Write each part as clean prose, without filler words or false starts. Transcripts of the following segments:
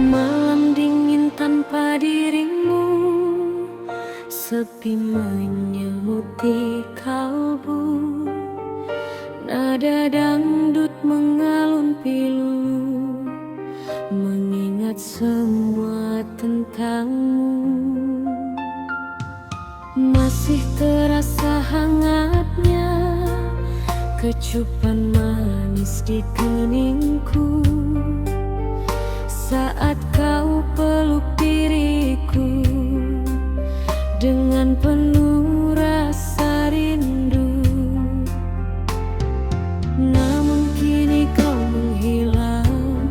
Malam dingin tanpa dirimu, sepi menyelimuti kalbu. Nada dangdut mengalun pilu, mengingat semua tentangmu. Masih terasa hangatnya kecupan manis di keningku saat kau peluk diriku dengan penuh rasa rindu. Namun kini kau menghilang,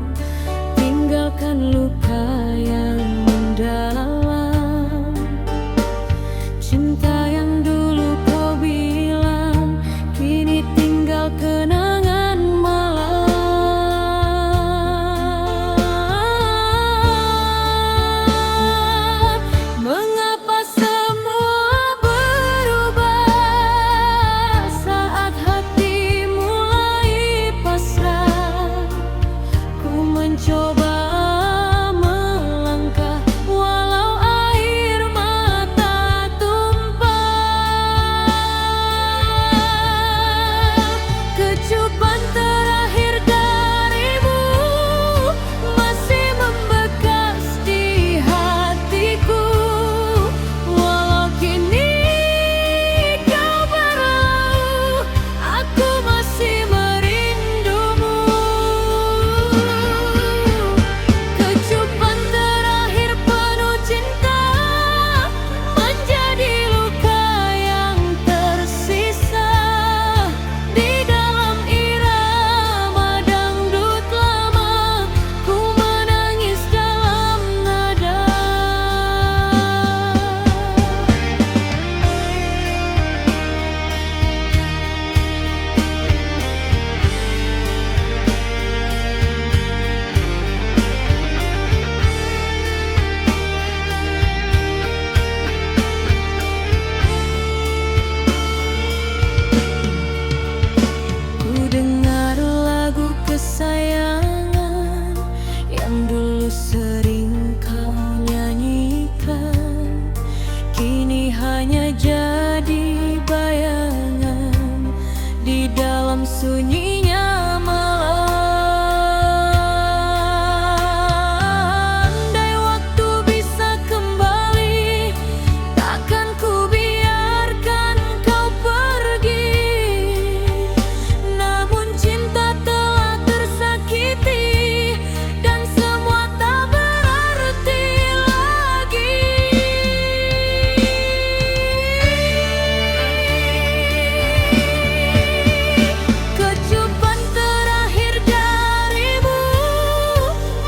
tinggalkan luka yang mendalam. Cinta yang dulu kau bilang, kini tinggal kenangan malam. Mengapa semua berubah saat hati mulai pasrah? Ku mencoba melangkah walau air mata tumpah. Kecupan terakhir darimu masih membekas di hatiku. Walau kini kau berlalu, aku masih merindumu. Kecupan terakhir penuh cinta menjadi luka yang tersisa di dalam irama dangdut lama. Ku menangis dalam nada. Ku dengar lagu kesayangan yang dulu sering kau nyanyikan, kini hanya jadi bayangan di dalam sunyinya malam. Andai waktu bisa kembali, takkan ku biarkan kau pergi. Namun cinta telah tersakiti dan semua tak berarti lagi. Kecupan terakhir darimu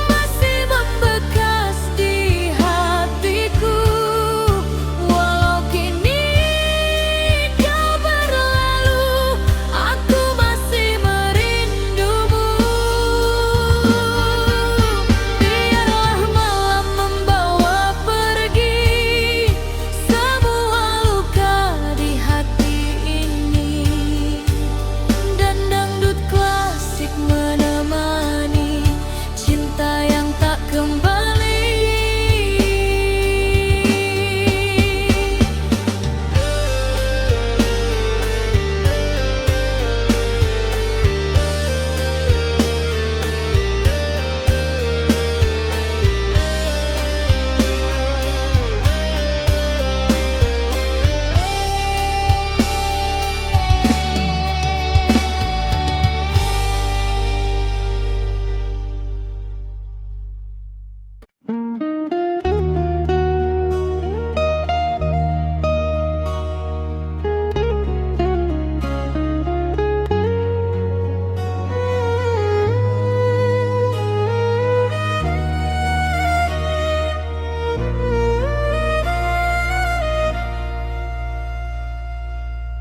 masih membekas di hatiku. Walau kini kau berlalu, aku masih merindumu. Biarlah malam membawa pergi semua luka di hati ini, dan dangdut klasik menemani cinta yang tak kembali.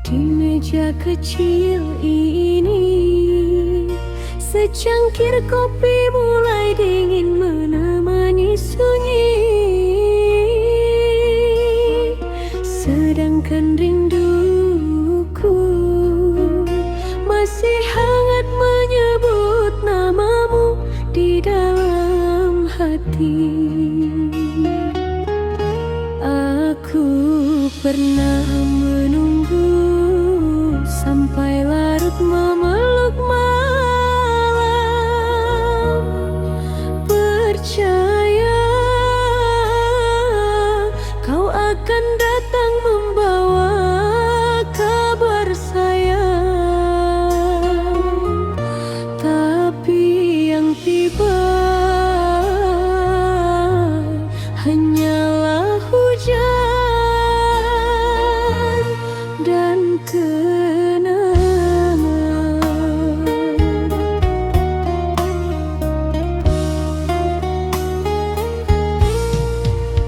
Di meja kecil ini, secangkir kopi mulai dingin menemani sunyi. Sedangkan rinduku masih hangat menyebut namamu di dalam hati. Aku pernah menunggu sampai larut memeluk malam, percaya kau akan datang membawa kabar sayang. Tapi yang tiba hanyalah hujan dan kenangan.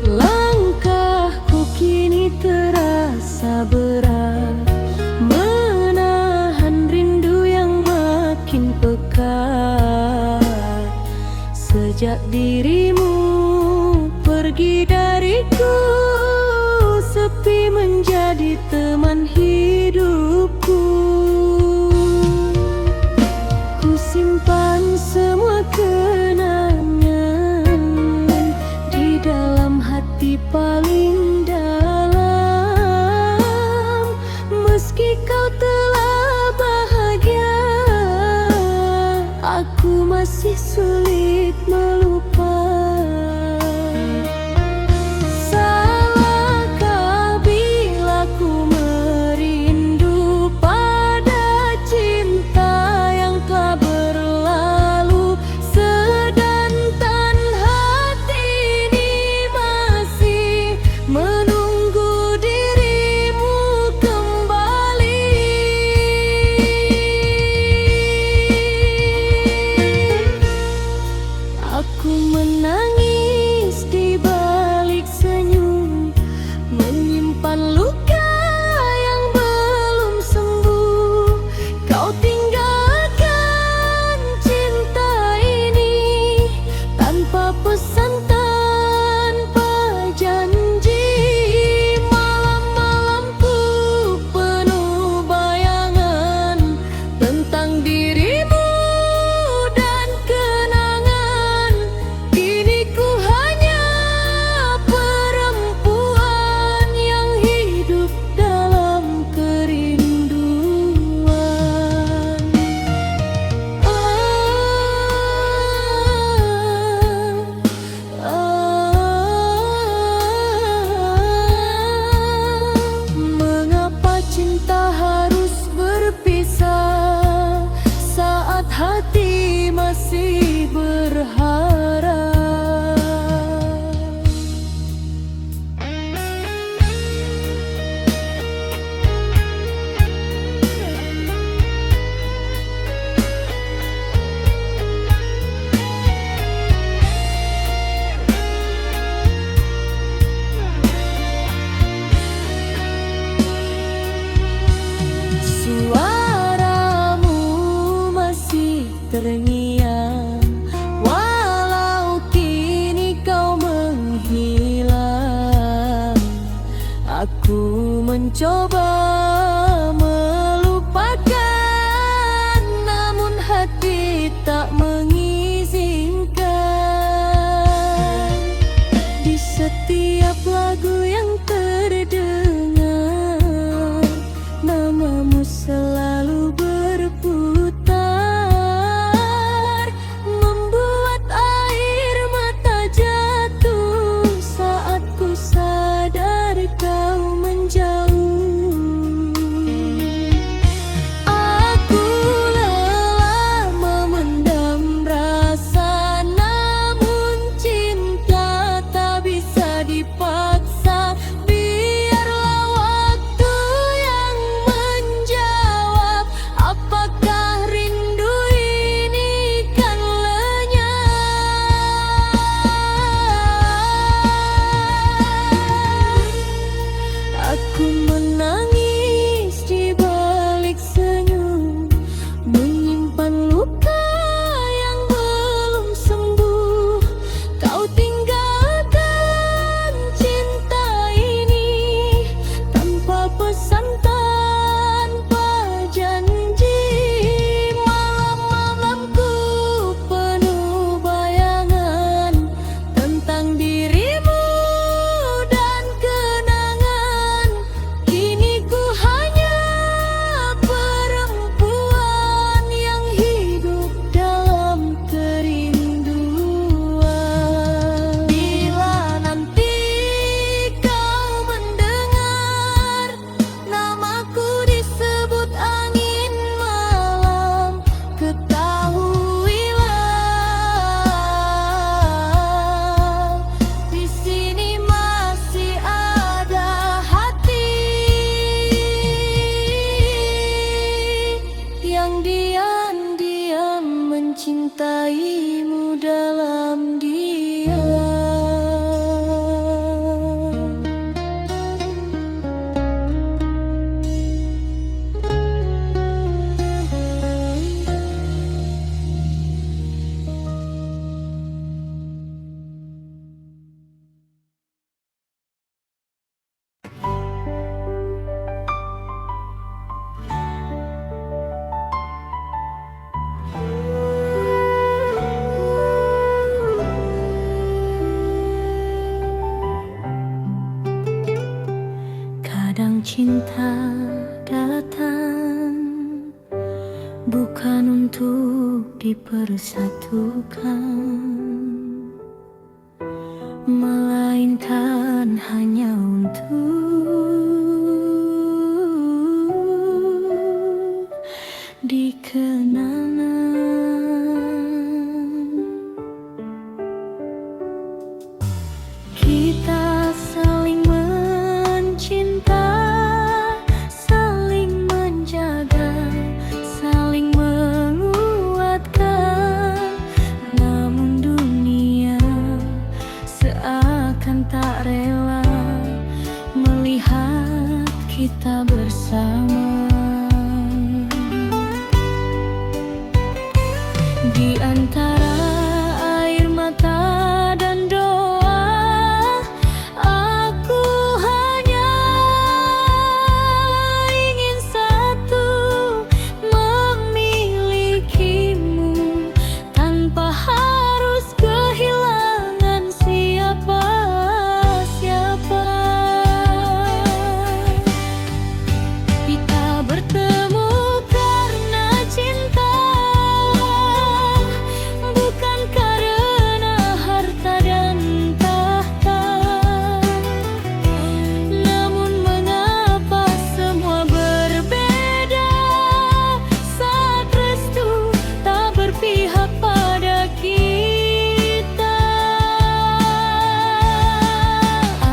Langkahku kini terasa berat, menahan rindu yang makin pekat. Sejak dirimu pergi dariku, sepi menjadi teman hidupku. Ku simpan semua kenangan di dalam hati paling dalam. Meski kau telah bahagia, aku masih sulit melupa. diam-diam mencintaimu dalam diam. Kadang cinta datang bukan untuk dipersatukan, melainkan hanya untuk dikenang. Kita saling mencinta, saling menjaga, saling menguatkan. Namun dunia seakan tak rela melihat kita bersama. Di antara air mata dan doa, aku hanya ingin satu, memilikimu tanpa harus kehilangan siapa-siapa. Kita bertemu karena cinta, bukan karena harta dan tahta. Namun mengapa semua berbeda saat restu tak berpihak pada kita.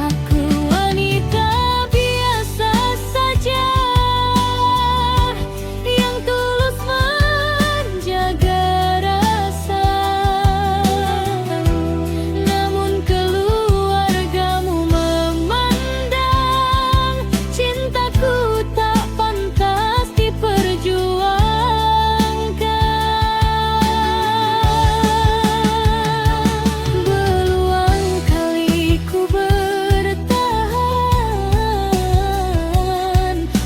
Aku wanita biasa saja yang tulus menjaga rasa. Namun keluargamu memandang cintaku tak pantas diperjuangkan. Berulang kali ku bertahan,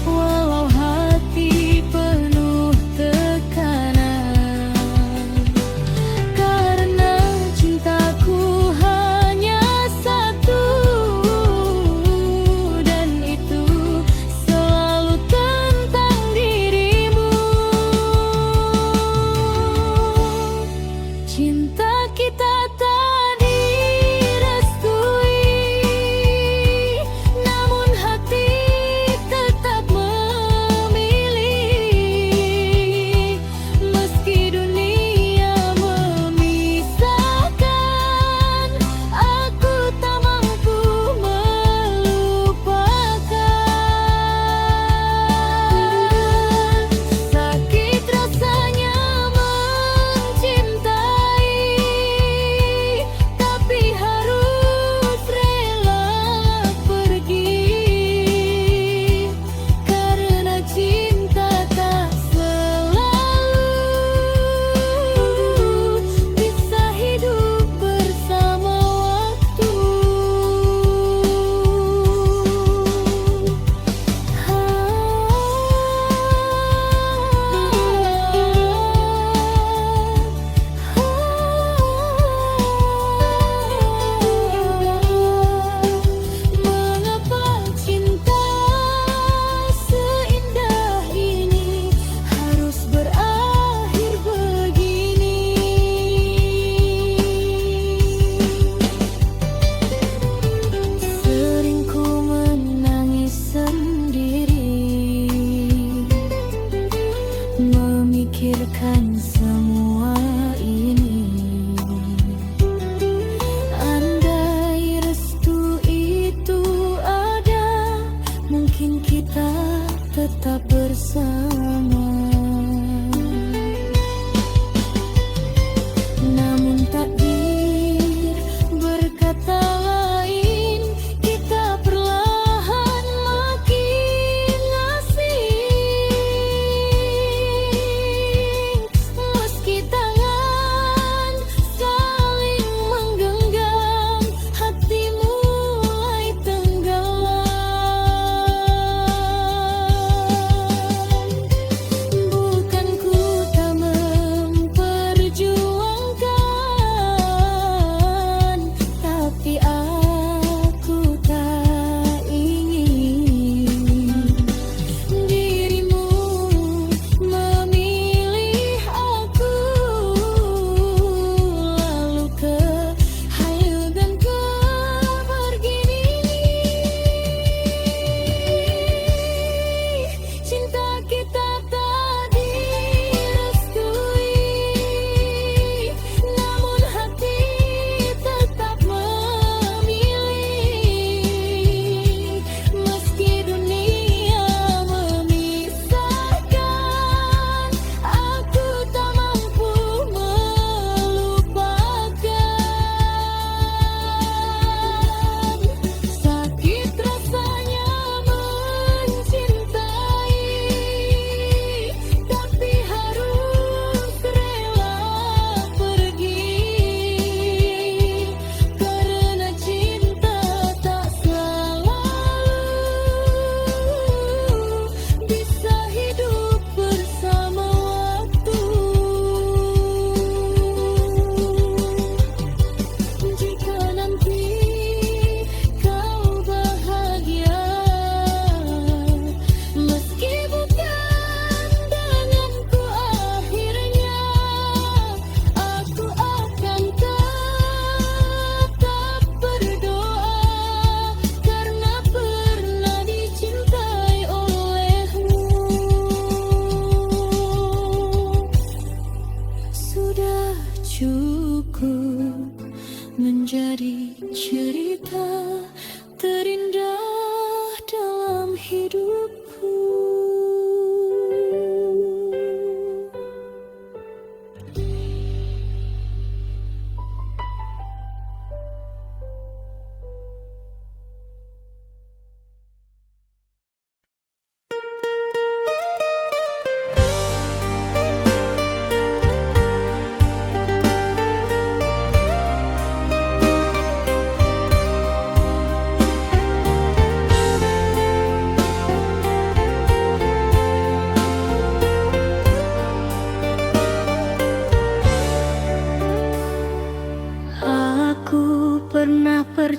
walau hati penuh tekanan. Karena cintaku hanya satu, dan itu selalu tentang dirimu. Cinta kita tak direstui, namun hati tetap memilih. Meski dunia memisahkan, aku tak mampu melupakan. Sakit rasanya mencintai, tapi harus rela pergi. Karena cinta tak selalu bisa hidup bersama waktu. Mengapa cinta seindah ini harus berakhir begini? Sering ku menangis sendiri, memikirkan semua ini. Andai restu itu ada, mungkin kita tetap bersama.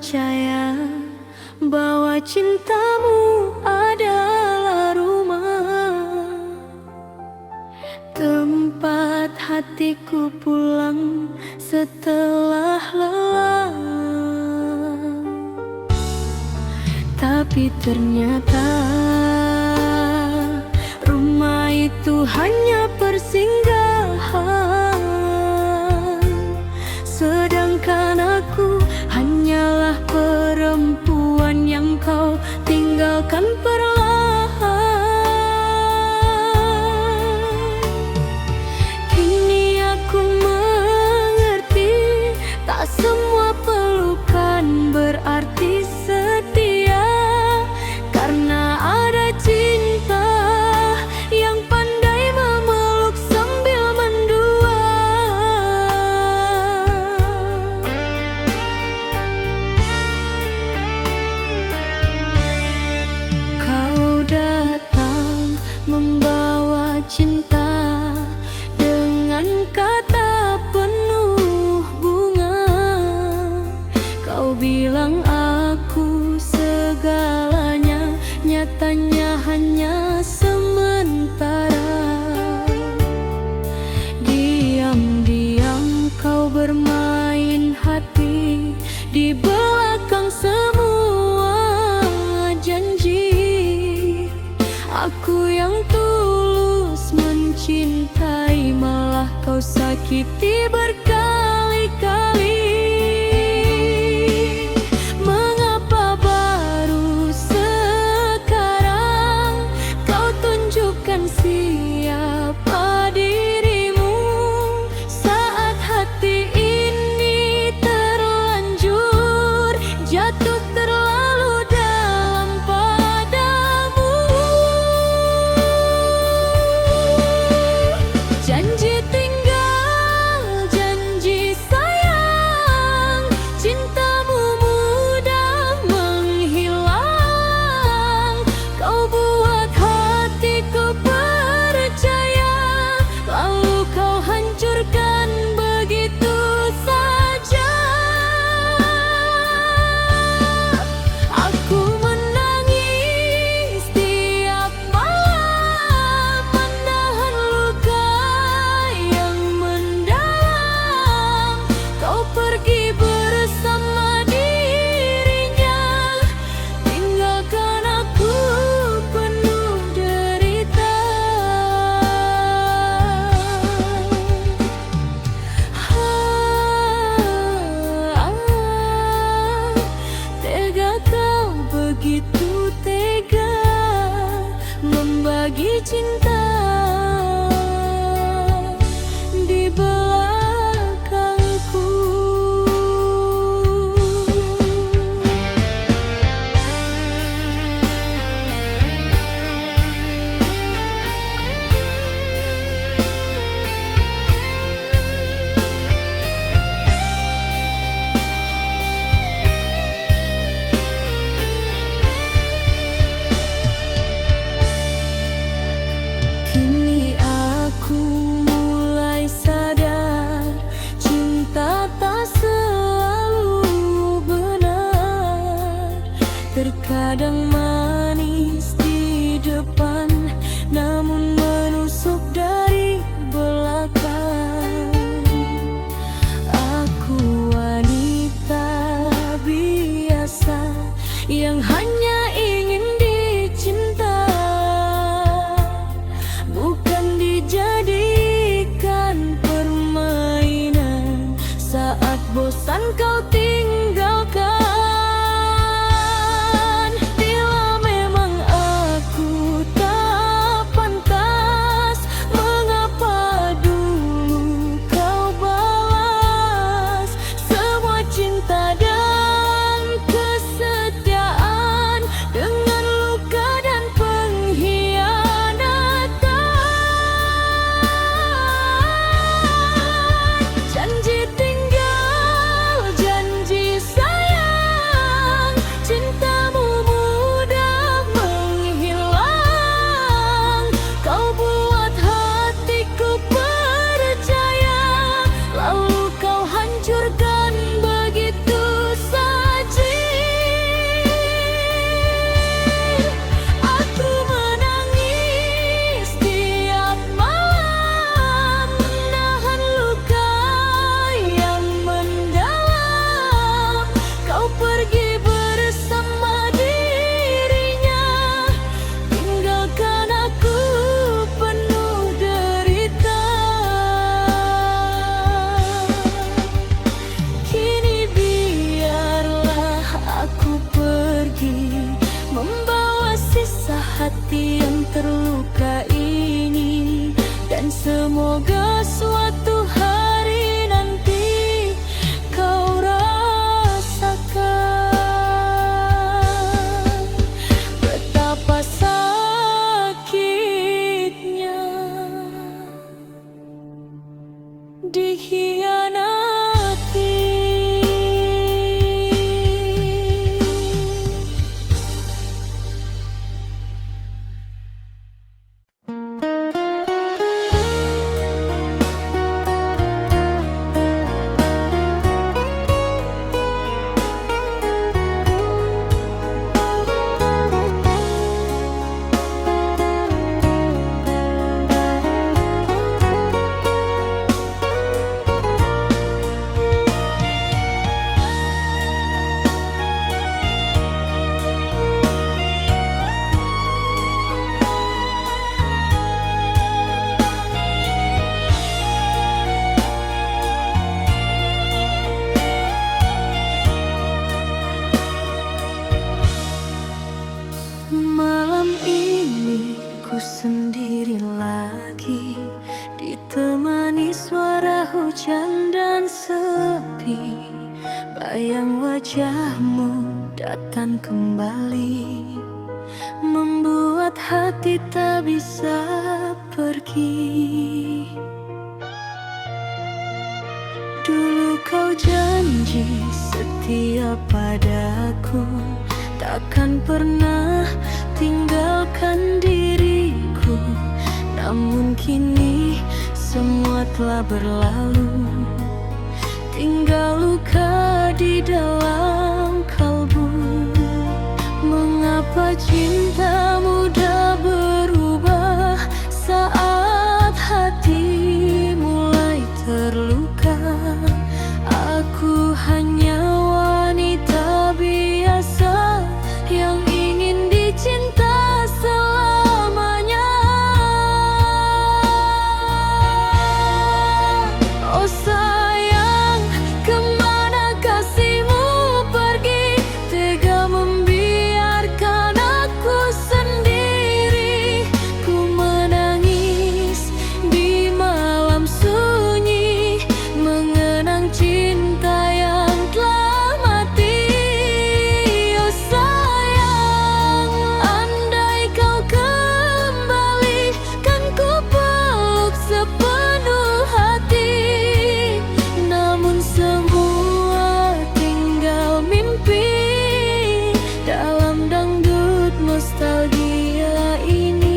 percaya bahwa cintamu adalah rumah, tempat hatiku pulang setelah lelah. Tapi ternyata rumah itu hanya persinggahan, sedangkan aku hanyalah perempuan yang kau tinggalkan perlahan. Kini aku mengerti, tak semua pelukan berarti setia, karena ada cinta yang pandai memeluk sambil mendua. Kau datang membawa cinta dengan kata penuh bunga. Kau bilang aku segalanya, nyatanya hanya sementara. Diam-diam kau bermain hati di belakang semua janji. Aku yang tulus mencintai, malah kau sakiti berkali-kali. Mengapa baru sekarang kau tunjukkan siapa dirimu, saat hati ini terlanjur jatuh terlalu dalam padamu. Janji tinggal, janji sayang, cintamu mudah menghilang. Kau buat hatiku percaya, lalu kau hancurkan begitu saja. Aku menangis tiap malam, menahan luka yang mendalam. Kau pergi bersama dirinya, tinggalkan aku penuh derita. Tega kau, begitu tega membagi cinta di belakangku. Kini aku mulai sadar, cinta tak selalu benar. Terkadang manis di depan, namun menusuk dari belakang. Aku wanita biasa yang hanya ingin dicinta, bukan dijadikan permainan saat bosan kau tinggalkan. Bila memang aku tak pantas, mengapa dulu kau balas semua cinta dan kesetiaan dengan luka dan pengkhianatan. Janji tinggal, janji dikhianati. Malam ini ku sendiri lagi, ditemani suara hujan dan sepi. Bayang wajahmu datang kembali, membuat hati tak bisa pergi. Dulu kau janji setia padaku, takkan pernah tinggalkan diriku. Namun kini semua telah berlalu, tinggal luka di dalam kalbu. Mengapa cinta mudah berubah saat hati mulai terluka? Aku hanya wanita biasa yang ingin dicinta selamanya. Oh sayang, kemana kasihmu pergi? Tega membiarkan aku sendiri. Ku menangis di malam sunyi, mengenang cinta yang telah mati. Oh sayang, andai kau kembali, kan ku peluk sepenuh hati. Namun semua tinggal mimpi dalam dangdut nostalgia ini.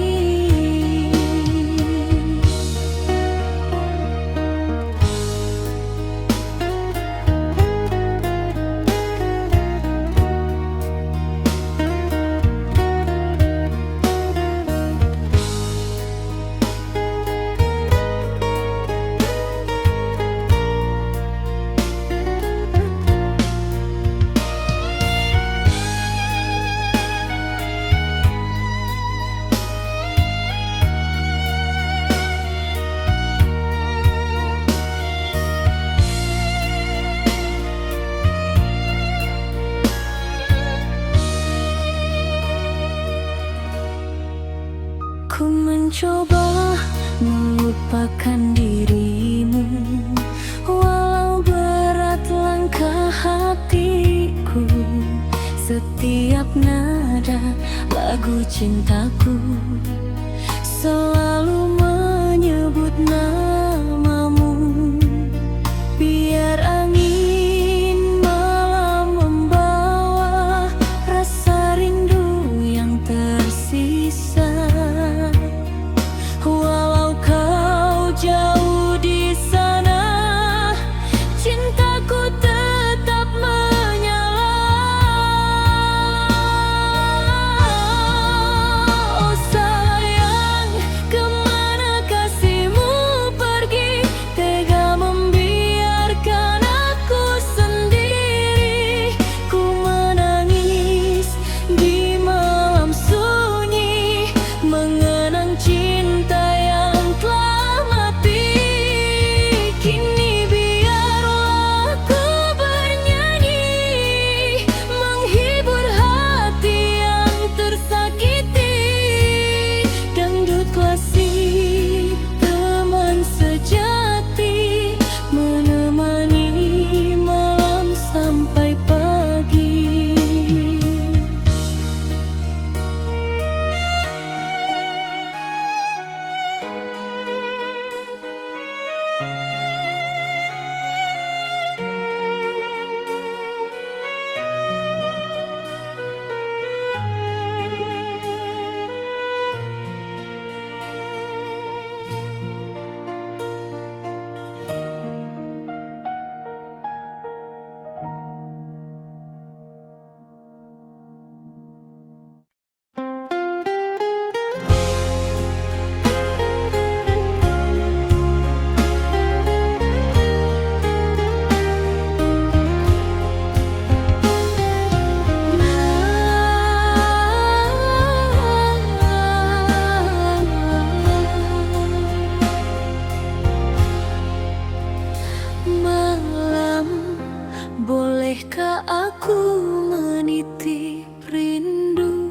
Ku mencoba melupakan dirimu, walau berat langkah hatiku. Setiap nada lagu cintaku selalu menyebut namamu. Biar angin malam membawa rasa rindu yang tersisa. Walau kau jauh di sana, cintaku tetap menyala. Oh sayang, kemana kasihmu pergi? Tega membiarkan aku sendiri. Ku menangis di malam sunyi, mengenang cinta yang telah mati. Kini biarlah aku bernyanyi, menghibur hati yang tersakiti. Dangdut klasik, teman sejati, menemani malam sampai pagi. aku menitip rindu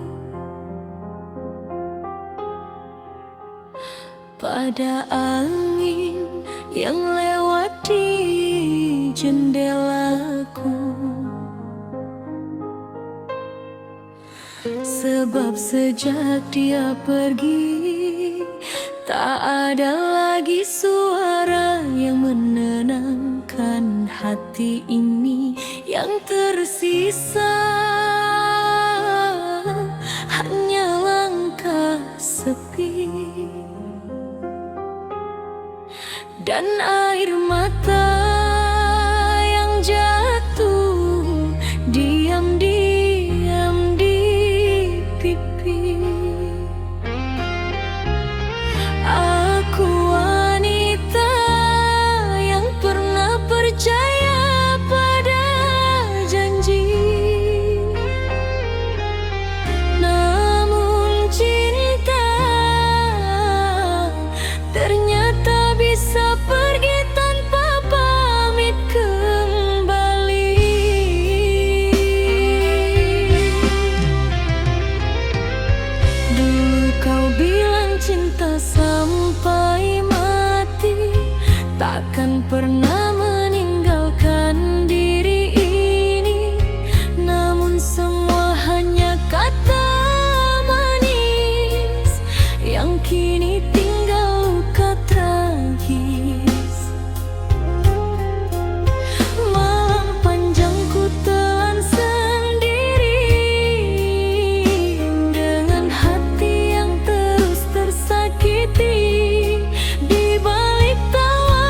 pada angin yang lewat di jendelaku. Sebab sejak dia pergi, tak ada lagi suara yang menenangkan hati ini. Yang tersisa hanya langkah sepi dan air mata yang jatuh diam-diam di pipi. Aku wanita yang pernah percaya pada janji, namun cinta ternyata bisa pergi tanpa pamit kembali. Dulu kau bilang cinta sampai mati, takkan pernah meninggalkan diri ini. Namun semua hanya kata manis yang kini tinggal luka tragis. Malam panjang ku telan sendiri dengan hati yang terus tersakiti. Di balik tawa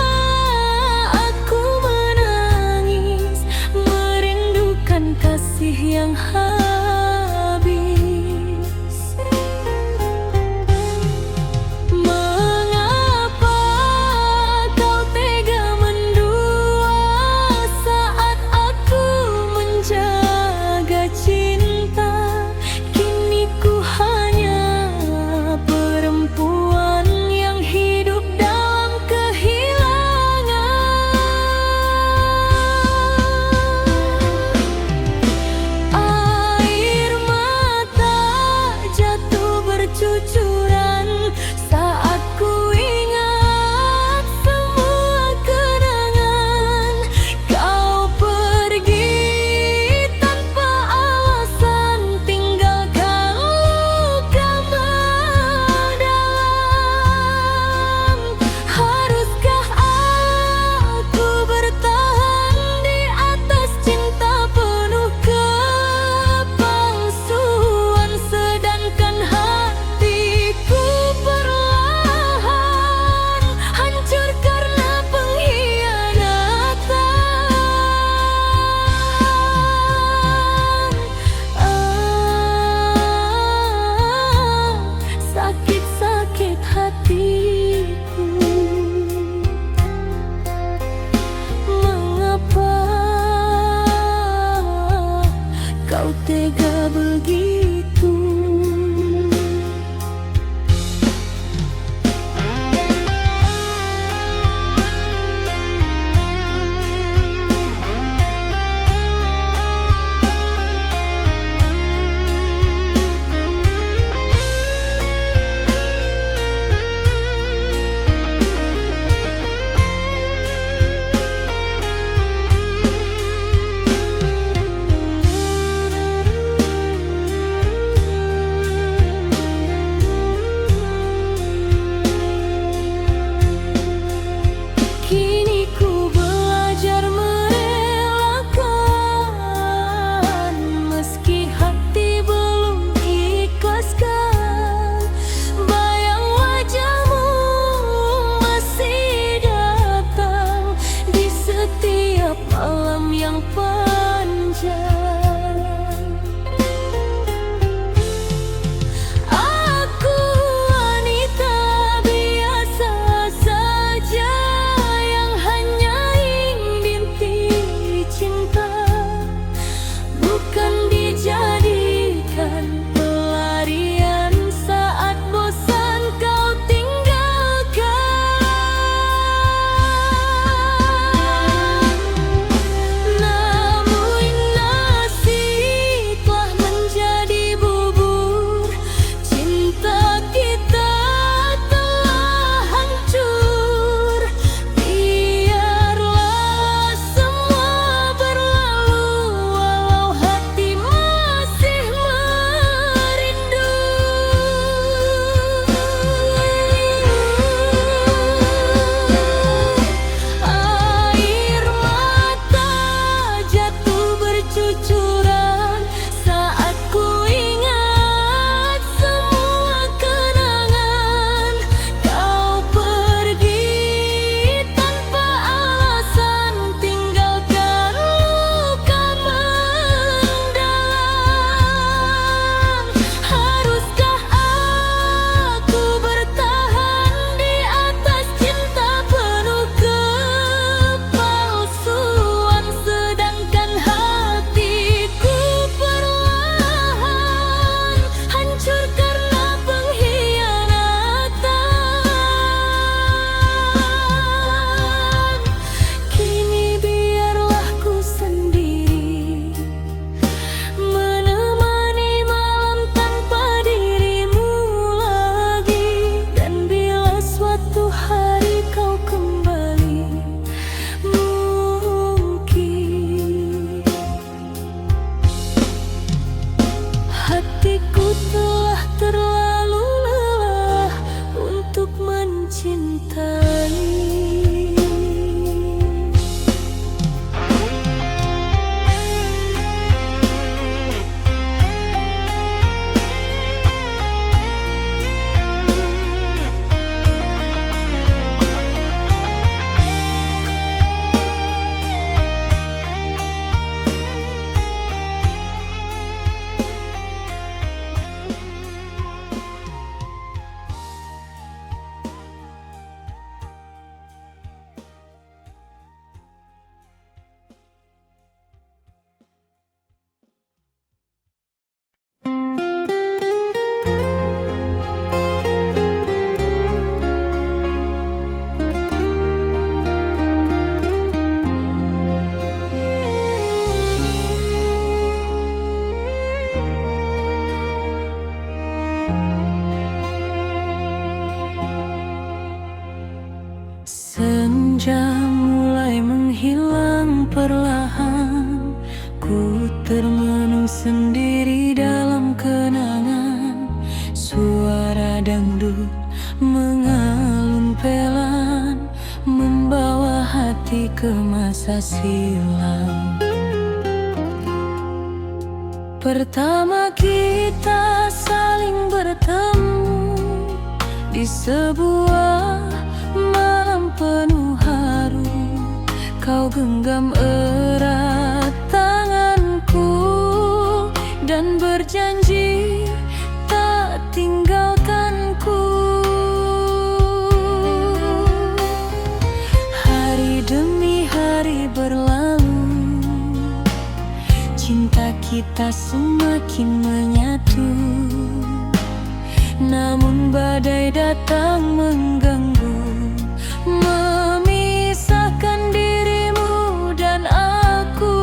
menghilang perlahan. Ku termenung sendiri dalam kenangan. Suara dangdut mengalun pelan, membawa hati ke masa silam. Pertama kita saling bertemu di sebuah malam penuh haru. Kau genggam erat tanganku dan berjanji tak tinggalkanku. Hari demi hari berlalu, cinta kita semakin menyatu. Namun badai datang mengganggu, memisahkan dirimu dan aku.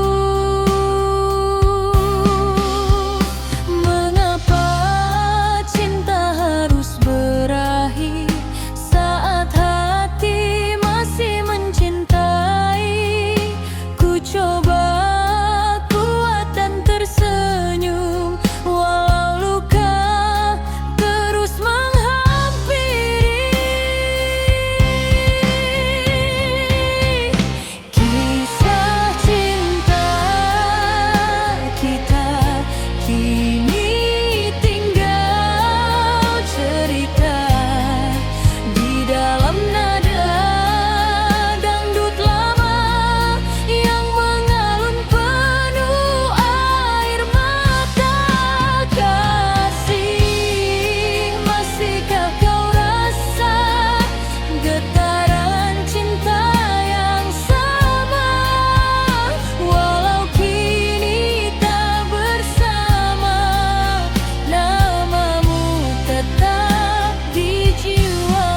Mengapa cinta harus berakhir saat hati masih mencintai? Ku coba kuat dan tersenyum, walau luka terus menghampiri. Kisah cinta kita kini tinggal cerita di dalam nada dangdut lama yang mengalun penuh air mata. Kasih, masihkah kau rasa getaran cinta yang sama? Walau kini tak bersama, namamu tetap di jiwa.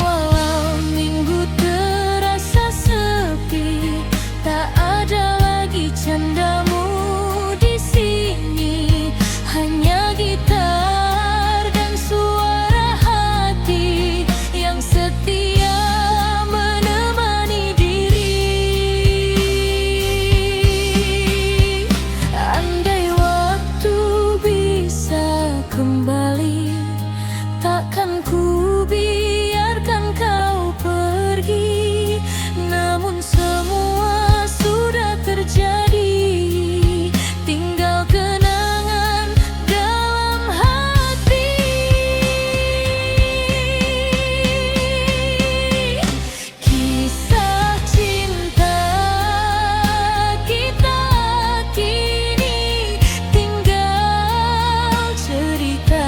Walau minggu terasa sepi, tak ada lagi candamu di sini. Hanya gitar dan suara hati yang setia menemani diri. Andai waktu bisa kembali, takkan ku biarkan kau pergi. Namun semua sudah terjadi, tinggal kenangan dalam hati. Kisah cinta kita kini tinggal cerita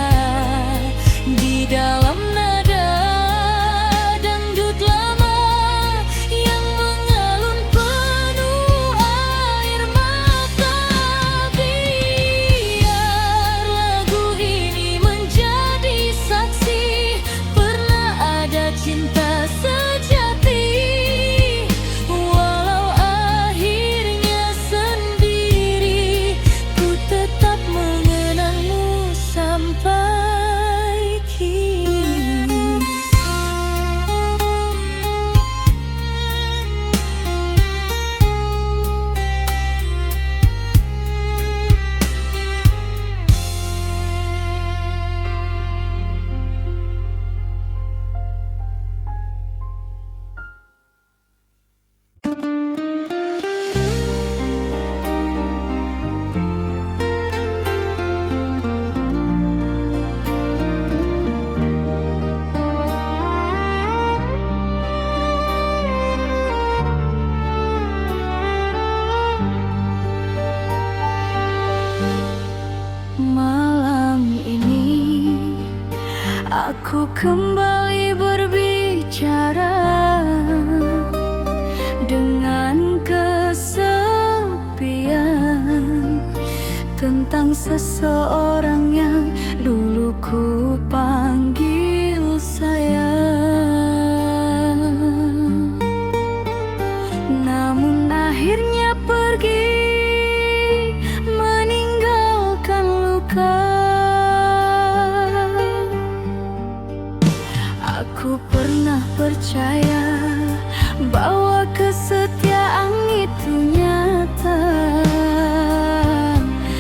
di dalam nada dangdut lama yang mengalun penuh air mata. Biar lagu ini menjadi saksi, pernah ada cinta sejati. Walau akhirnya sendiri, ku tetap mengenangmu sampai kini. Malam ini aku kembali berbicara dengan kesepian tentang seseorang yang dulu ku panggil percaya bahwa kesetiaan itu nyata.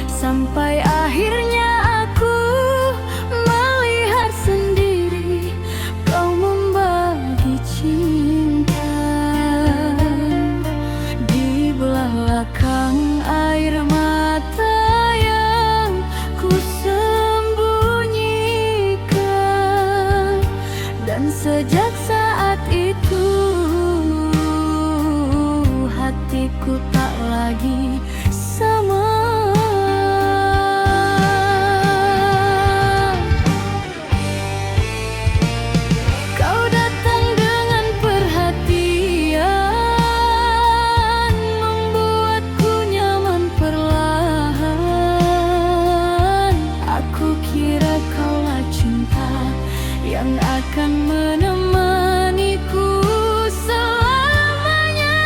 Sampai akhirnya aku melihat sendiri kau membagi cinta. Di belakang air mata yang ku sembunyikan, dan sejak saat itu hatiku tak lagi sama. Kau datang dengan perhatian, membuatku nyaman perlahan. Aku kira kaulah cinta yang akan menemaniku selamanya.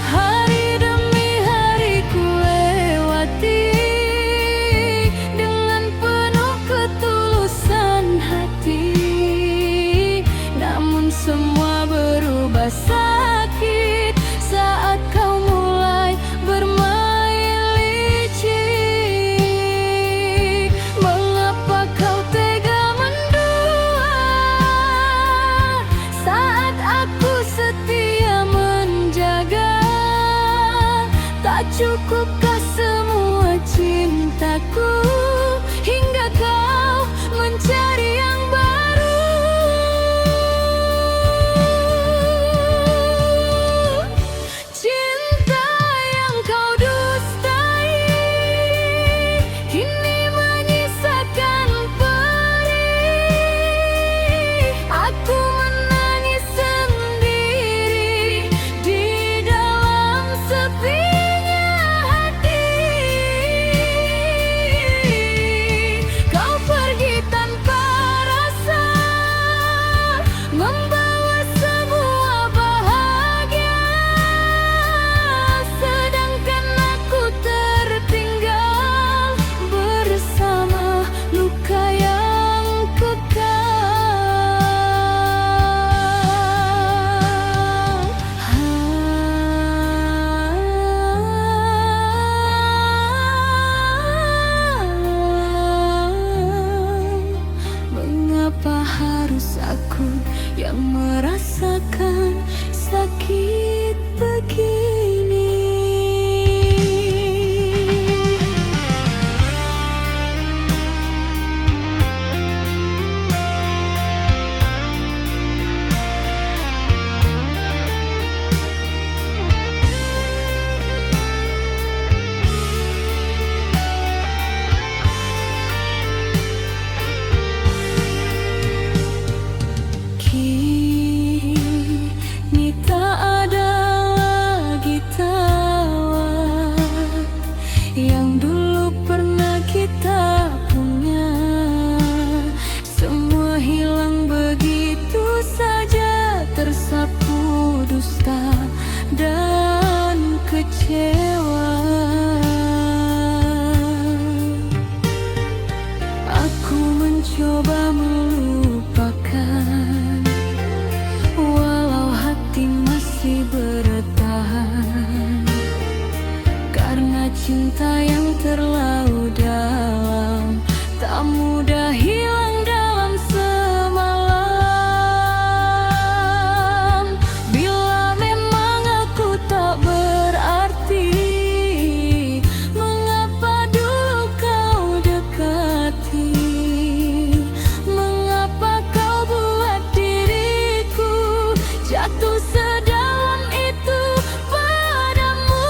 Hari demi hari ku lewati dengan penuh ketulusan hati, namun semua berubah sakit saat kau mulai bermain licik. Mengapa kau tega mendua saat aku setia menjaga? Tak cukupkah semua cintaku hingga kau mencari yang baru? Cinta yang kau dustai kini menyisakan perih. Aku menangis sendiri di dalam sepinya hati. Kau pergi tanpa rasa, membawa semua bahagia, sedangkan aku tertinggal bersama luka yang kekal. Mengapa harus aku yang merasakan sakit begini? Kini tak ada lagi tawa yang dulu pernah kita punya. Semua hilang begitu saja, tersapu dusta dan kecewa. Aku mencoba melupakan, walau hati masih bertahan, karena cinta yang terlalu dalam tak mudah hilang dalam semalam. Bila memang aku tak berarti, mengapa dulu kau dekati? Mengapa kau buat diriku jatuh sedalam itu padamu?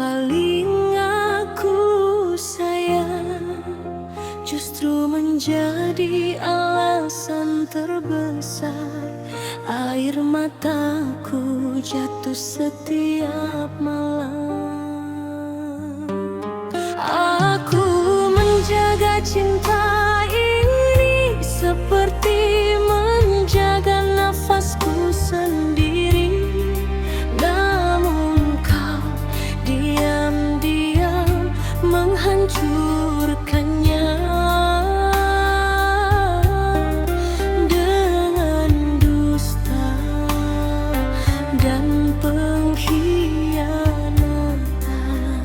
paling aku sayang justru menjadi alasan terbesar air mataku jatuh setiap malam. Aku menjaga cinta ini seperti menjaga nafasku sendiri, namun kau diam-diam menghancurkannya dengan dusta dan pengkhianatan.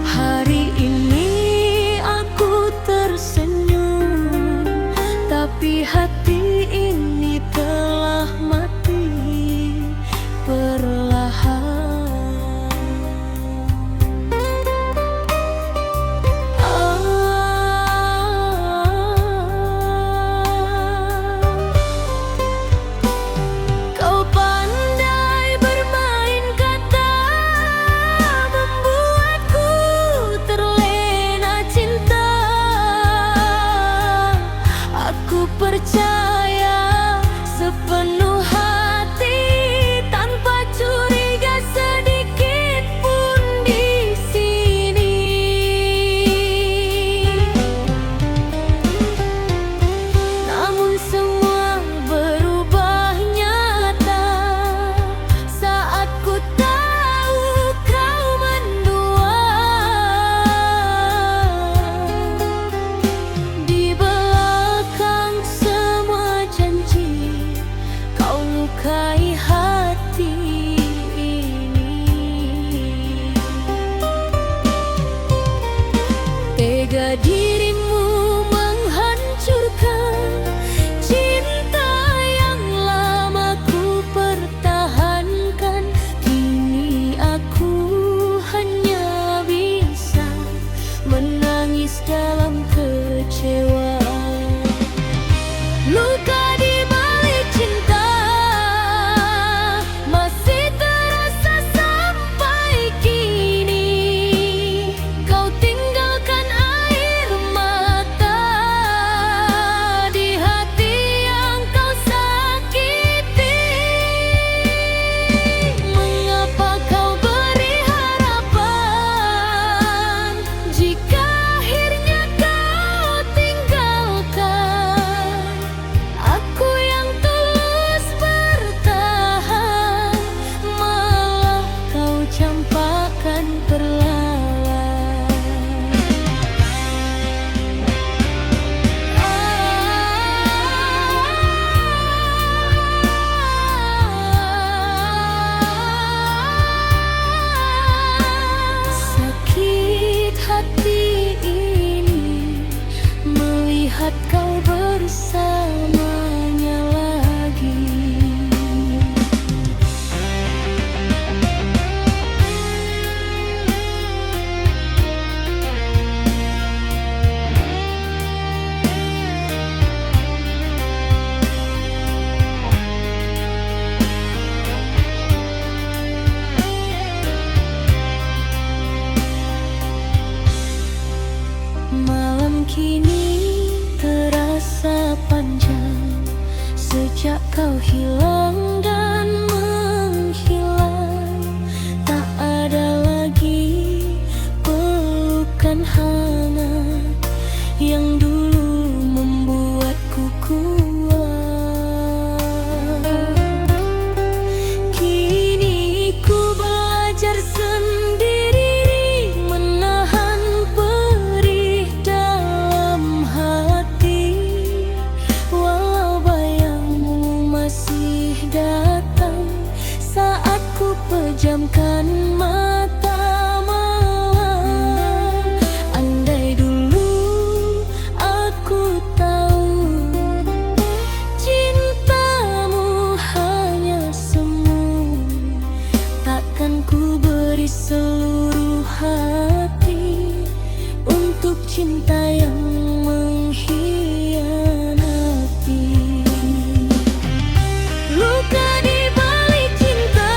Hari ini aku tersenyum, tapi hati ini telah mati perlahan. Kau pandai bermain kata, membuatku terlena cinta. Aku percaya sepenuh hati tanpa curiga sedikit pun di sini. Namun semua berubah nyata saat ku tahu kau mendua. Di belakang semua janji kau lukai hati ini. Tega dirimu menghancurkan cinta yang lama ku pertahankan. Kini aku hanya bisa menangis dalam kecewaan. Luka di balik cinta masih terasa sampai kini. Kau tinggalkan air mata di hati yang kau sakiti. Mengapa kau beri harapan jika akhirnya kau tinggalkan? Aku yang tulus bertahan, malah kau campakkan perlahan. Sakit hati ini melihat kau bersamanya lagi. Malam kini terasa panjang sejak kau hilang dan menghilang. Tak ada lagi pelukan hangat yang dulu membuatku kuat. Kini ku belajar sendiri menahan perih dalam hati. Walau bayangmu masih datang saat ku pejamkan mata malam. Andai dulu aku tahu cintamu hanya semu, takkan ku beri seluruh hati untuk cinta yang mengkhianati. Luka di balik cinta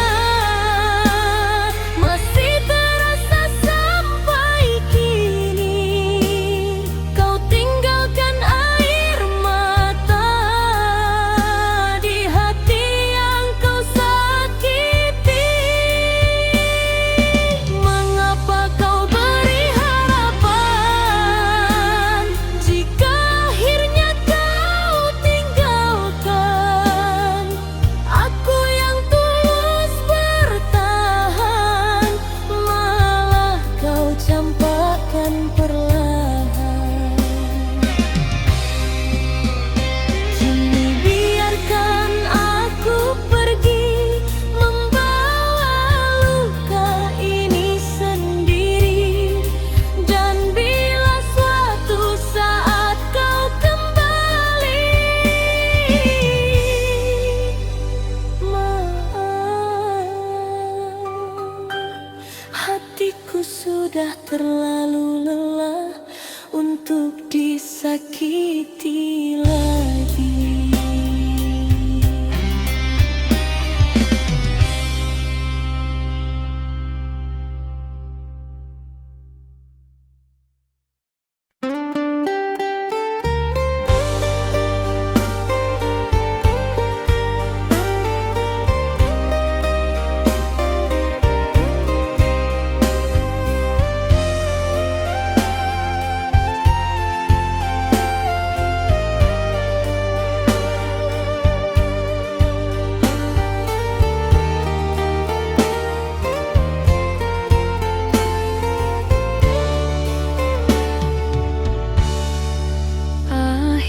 sudah terlalu lelah untuk disakiti lagi.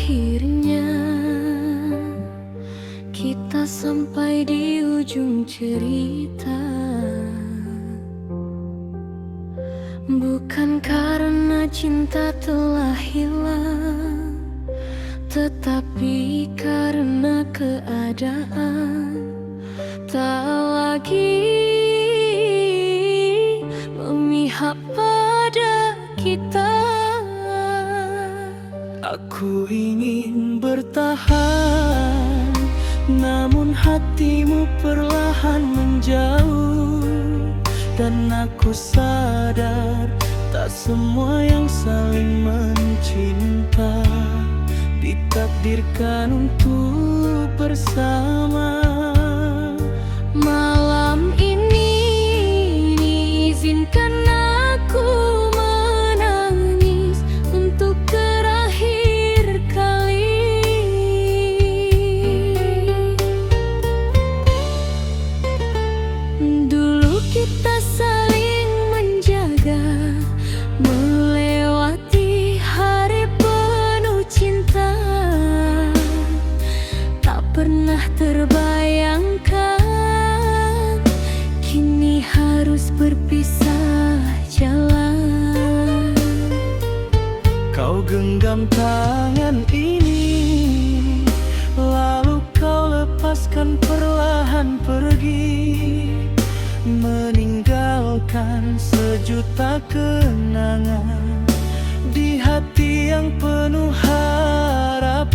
Akhirnya kita sampai di ujung cerita. Bukan karena cinta telah hilang, tetapi karena keadaan tak lagi memihak pada kita. Aku ingin bertahan, namun hatimu perlahan menjauh. Dan aku sadar tak semua yang saling mencinta ditakdirkan untuk bersama. Malam ini izinkan aku menangis untuk terakhir kali. Dulu kita saling menjaga, melewati hari penuh cinta. Tak pernah terbayangkan kini harus berpisah jalan. Kau genggam tangan ini, lalu kau lepaskan perlahan pergi, meninggalkan sejuta kenangan di hati yang penuh harapan.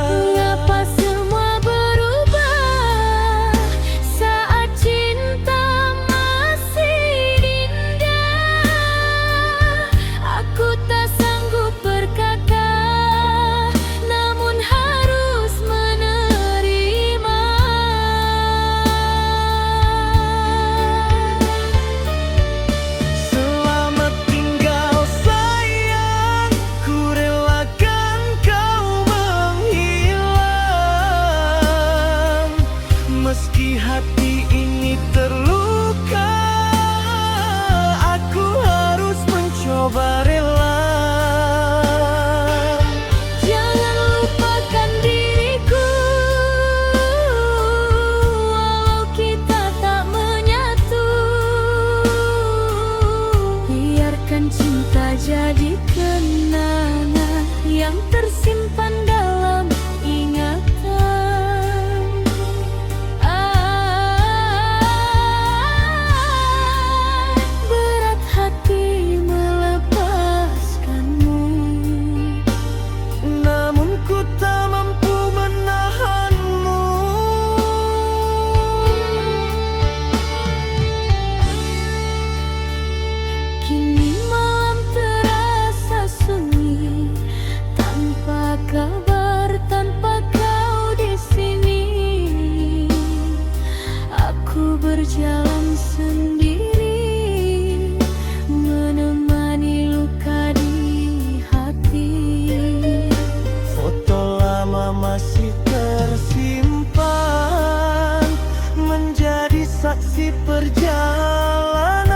Mengapa semua berubah saat cinta masih indah? Aku tak sanggup berkata, namun harus menerima. Selamat tinggal sayang, ku relakan kau menghilang. Meski hati ini terluka, aku harus mencoba rela. Jangan lupakan diriku, walau kita tak menyatu. Biarkan cinta jadi kenangan yang tersimpan dalam ingatan. Berat hati melepaskanmu, namun ku tak mampu menahanmu. Kini malam terasa sunyi, tanpa kabar, tanpa kau di sini. Aku berjalan sendiri, menemani luka di hati. Foto lama masih tersimpan, menjadi saksi perjalanan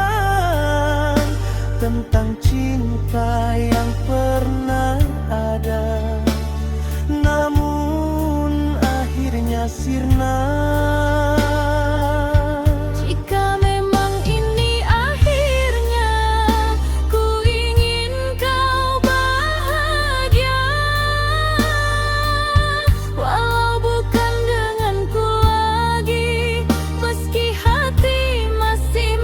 tentang cinta yang pernah ada, namun akhirnya sirna. Jika memang ini akhirnya, ku ingin kau bahagia, walau bukan denganku lagi. Meski hati masih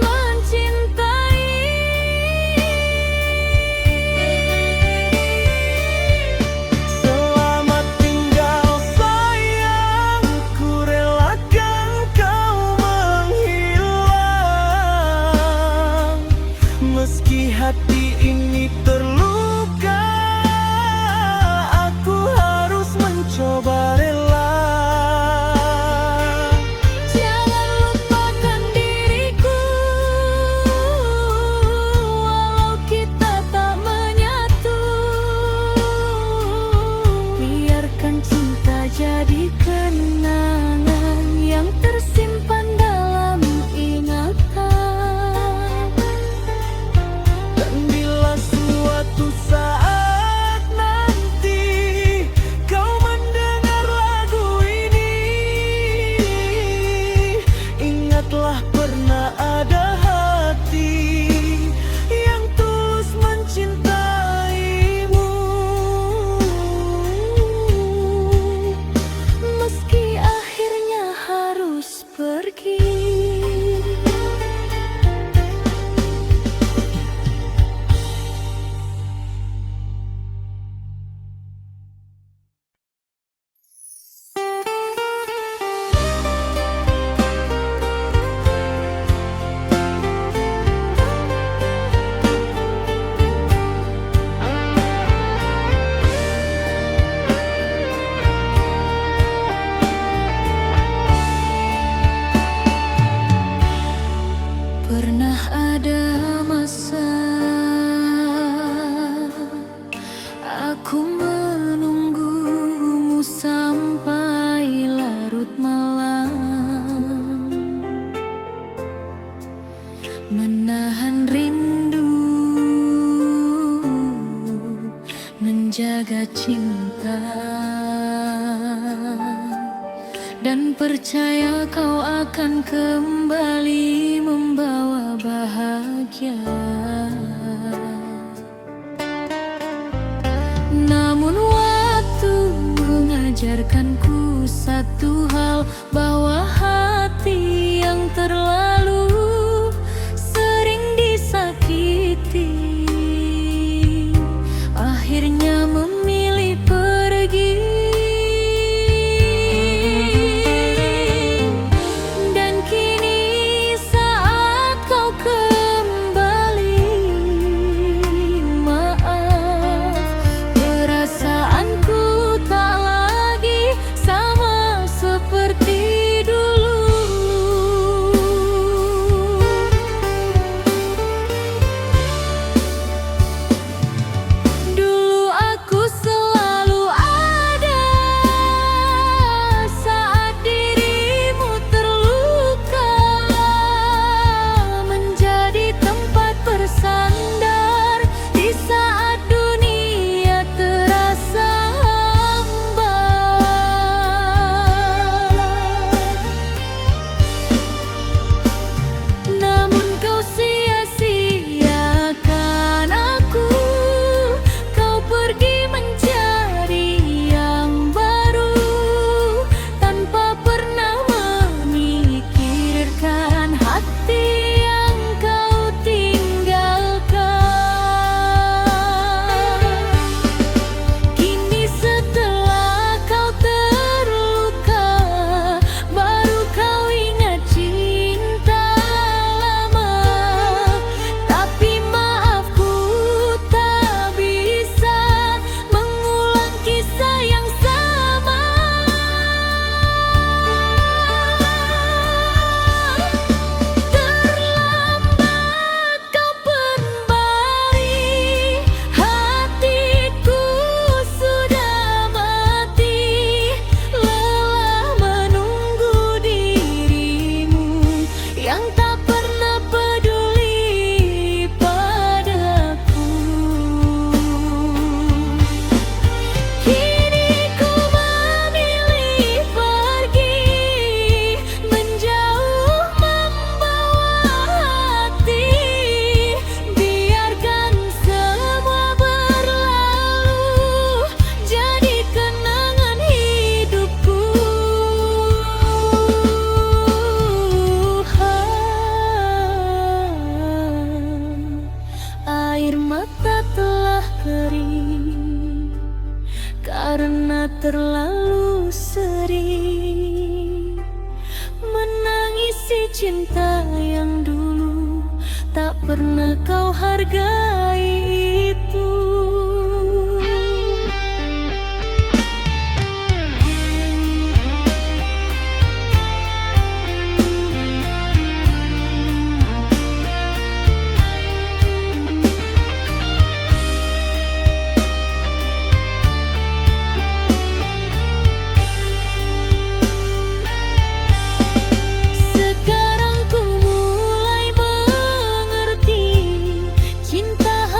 cinta, dan percaya kau akan kembali membawa bahagia. Namun waktu mengajarkanku satu hal, bahwa hati yang terlalu sering disakiti akhirnya memilih pergi. Dan kini saat kau kembali, maaf, perasaanku tak lagi sama seperti dulu. Dulu aku selalu ada saat dirimu terluka, menjadi tempat bersandar di saat dunia terasa hambar. Namun kau sia-siakan aku, kau pergi mencari yang baru, tanpa pernah memikirkan hati yang kau tinggalkan. Kini setelah kau terluka, baru kau ingat cinta lama. Tapi maafku tak bisa mengulang kisah yang sama. Terlambat kau kembali, hatiku sudah mati, lelah menunggu dirimu yang tak pernah peduli padaku. Kini ku memilih pergi, menjauh membawa hati, biarkan semua berlalu, jadi kenangan hidupku. Air mata telah kering karena terlalu sering menangisi cinta yang dulu tak pernah kau hargai itu. Sekarang ku mulai mengerti, cinta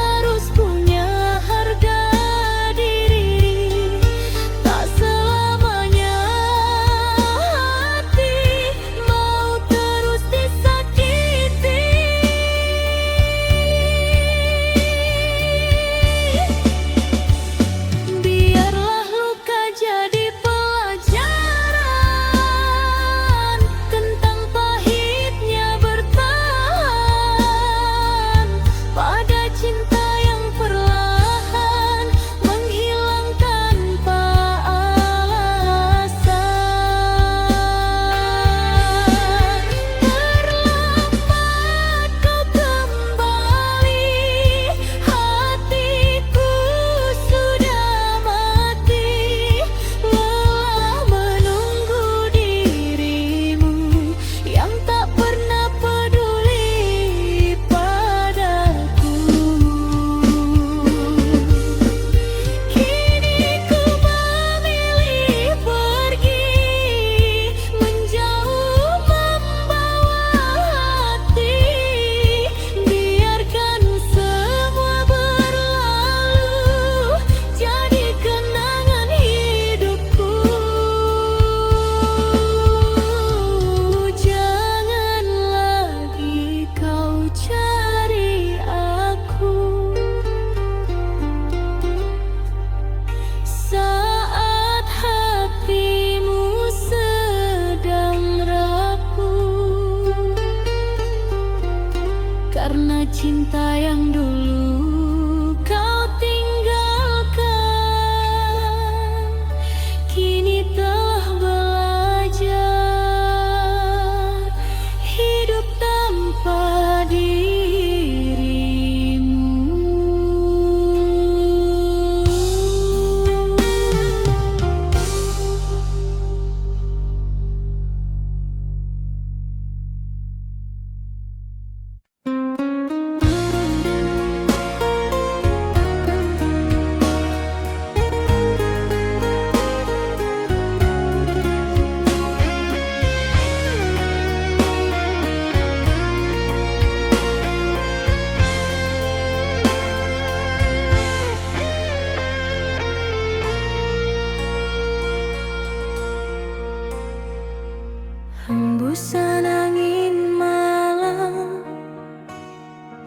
Hembusan angin malam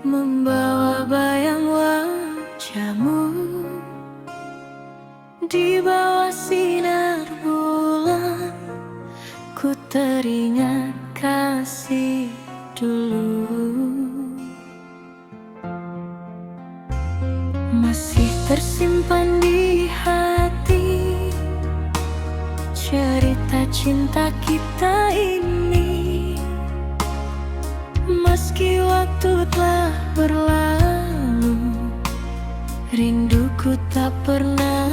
membawa bayang wajahmu di bawah sinar bulan. Ku teringat kasih dulu, masih tersimpan di hati cerita cinta kita ini. Meski waktu telah berlalu, rinduku tak pernah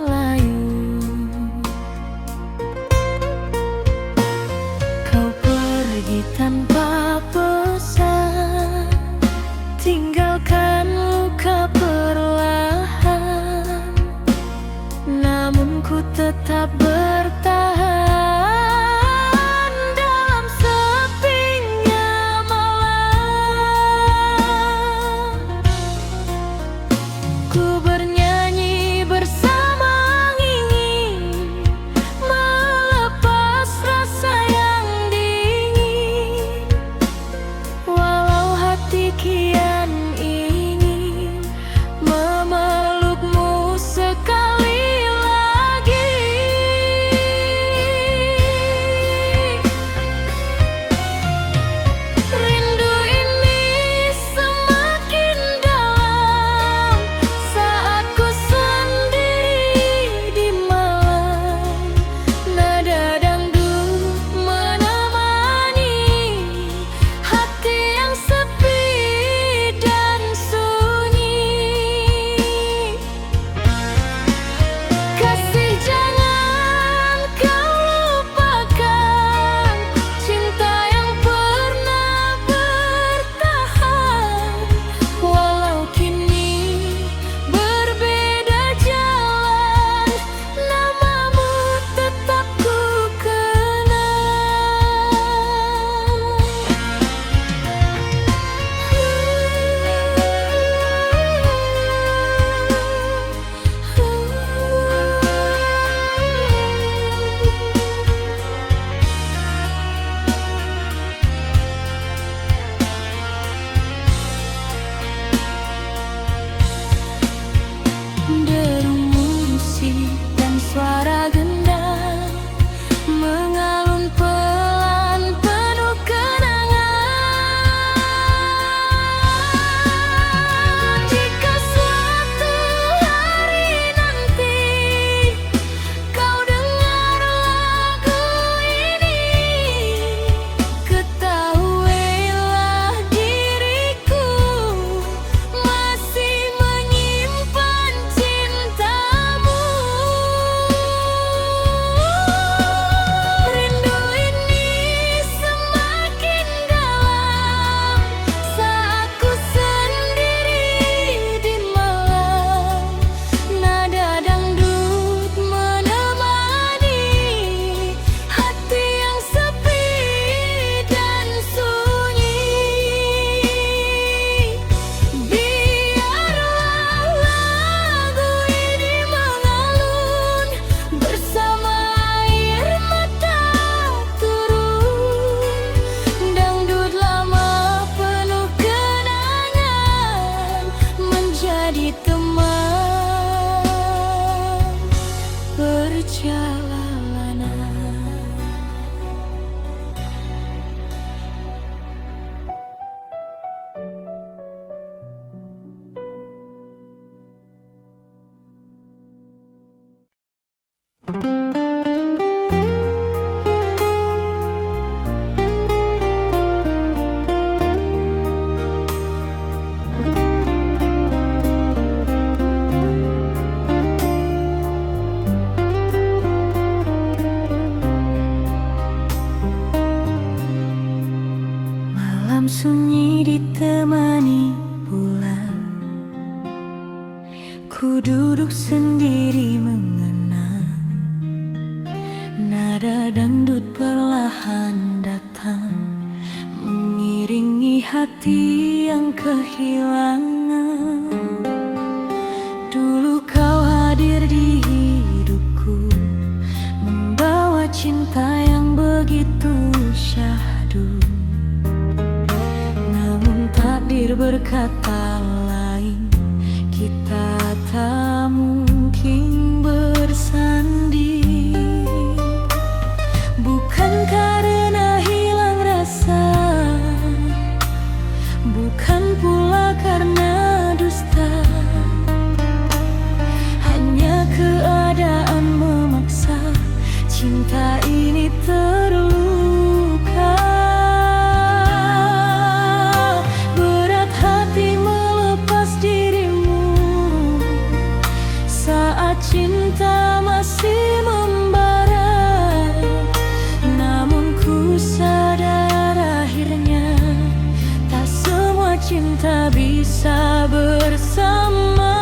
layu. Kau pergi tanpa pesan, tinggalkan luka perlahan. Namun ku tetap bertahan dalam sepinya malam. Ku bernyanyi bersama angin, melepas rasa yang dingin. Walau hati kian ingin memelukmu sekali. Derung musik dan suara gendang mengalun pelan penuh kenangan. Jika suatu hari nanti kau dengar lagu ini, ketahuilah diriku masih menyimpan cintamu. Rindu ini semakin dalam saat ku sendiri di malam. Nada dangdut menemani hati yang sepi dan sunyi. Biarlah lagu ini mengalun bersama air mata turun. Dangdut lama penuh kenangan menjadi teman perjalanan. Malam sunyi ditemani bulan, ku duduk sendiri mengenang. Nada dangdut perlahan datang mengiringi hati yang kehilangan. Dulu kau hadir di hidupku, membawa cinta yang begitu syahdu. Takdir berkata lain, kita tak mungkin bersanding. Bukan karena hilang rasa, bukan pula karena dusta, hanya keadaan memaksa cinta ini terluka. Berat hati melepas dirimu saat cinta masih membara. Namun ku sadar akhirnya tak semua cinta bisa bersama.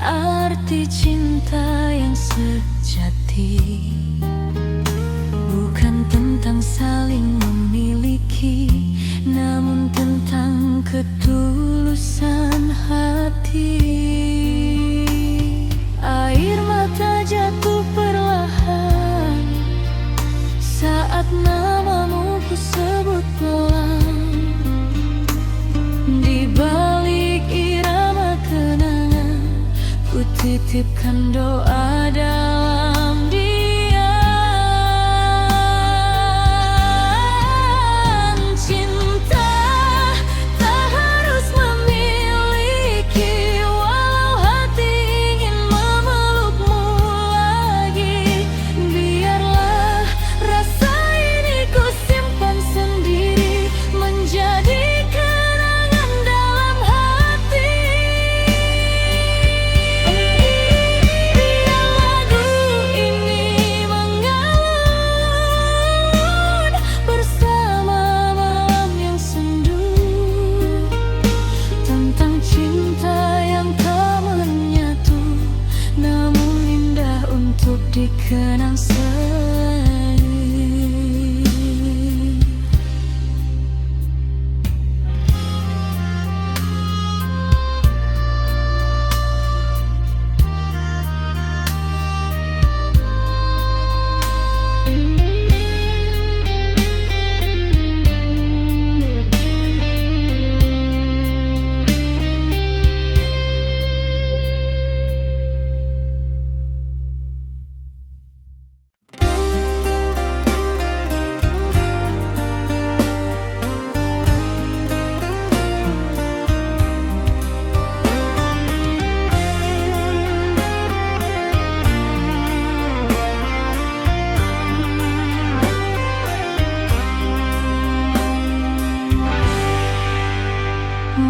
Arti cinta yang sejati bukan tentang saling memiliki, namun tentang ketulusan hati. Air mata jatuh perlahan saat namamu ku sebut pelan. Di balik irama kenangan ku titipkan doa dalam diam. Cinta tak harus memiliki, walau hati ingin memelukmu lagi. Biarlah rasa ini ku simpan sendiri, menjadi kenangan dalam hati. Dikenang selalu.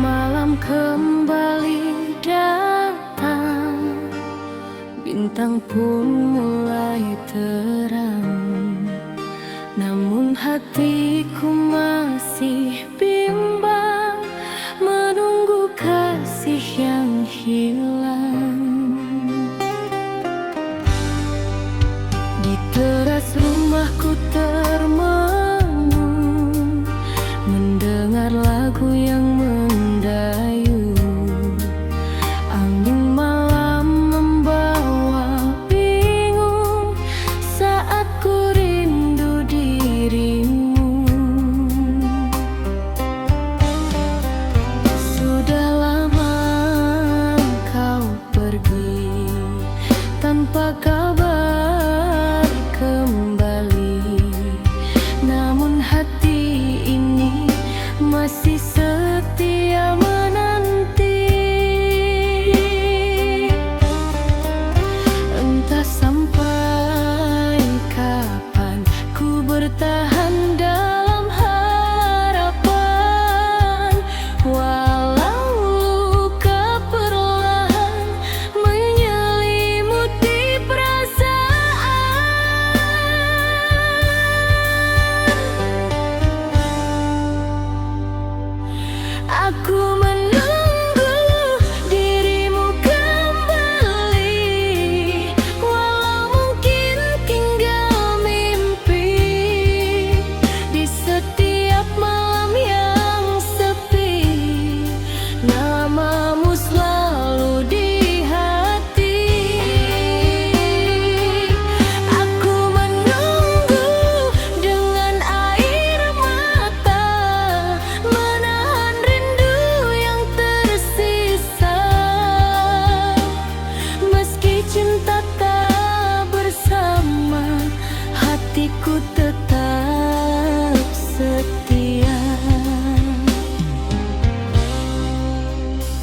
Malam kembali datang, bintang pun mulai terang, namun hatiku masih bimbang, menunggu kasih yang hilang. Di teras rumahku termenung, mendengar lagu yang mendayu. Angin malam membawa bingung saat ku rindu dirimu.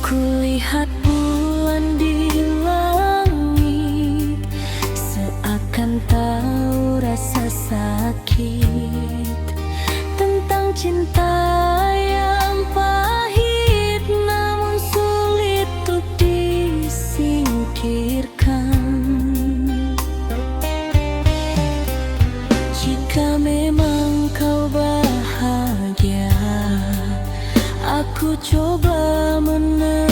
Kulihat bulan di langit, seakan tahu rasa sakit tentang cinta yang pahit, namun sulit untuk disingkirkan. Jika memang kau bahagia, aku coba menenangkan